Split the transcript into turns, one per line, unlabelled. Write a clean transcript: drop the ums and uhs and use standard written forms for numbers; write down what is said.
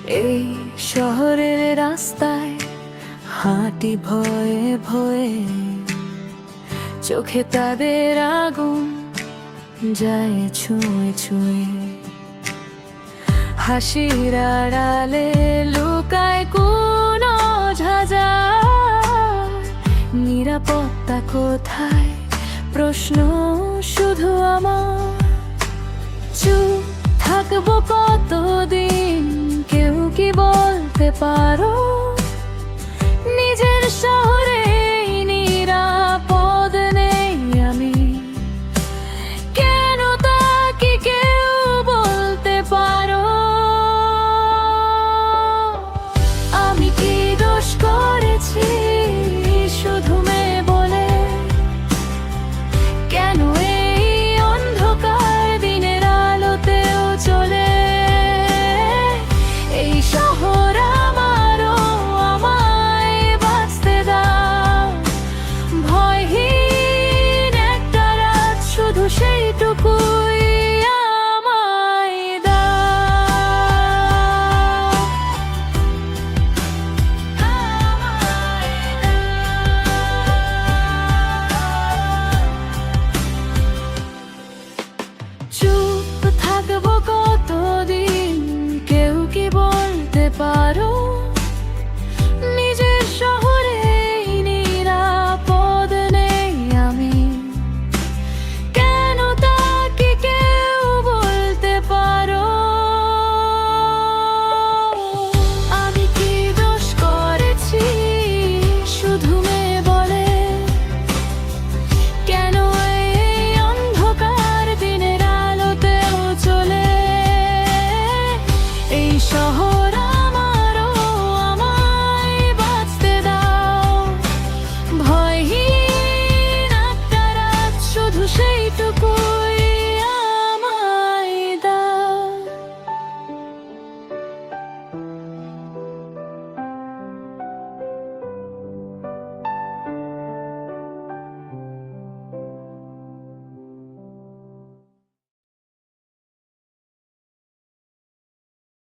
এই শহরের রাস্তায় হাঁটি ভয়ে ভয়ে, চোখে তাদের আগুন যায় ছুঁয়ে ছুঁয়ে। হাসির আড়ালে লুকায় কোন ঝাঁঝার, নিরাপত্তা কোথায় প্রশ্ন শুধু আমার। চুপ থাকবো কতদিন, কেউ কি বলতে পারো? নিজের শহরে নিরাপদ নেই আমি, কেন তা কি কেউ বলতে পারো? আমি কি দোষ করেছি শুধু মেয়ে বলে? কেন এই অন্ধকার দিনের আলোতেও চলে? এই শহর আমারও, আমায় বাঁচতে দাও। ভয়হীন একটা রাত, শুধু সেইটুকুই আমায় দাও। চুপ থাকবো কতদিন, কেউ কি বলতে পারো? নিজের শহরে নিরাপদ নেই আমি, কেন তা কি কেউ বলতে পারো? আমি কি দোষ করেছি শুধু মেয়ে বলে? কেন এই অন্ধকার দিনের আলোতেও চলে? এই শহর আমারও, আমায় বাঁচতে দাও। ভয়হীন একটা রাত, শুধু সেইটুকু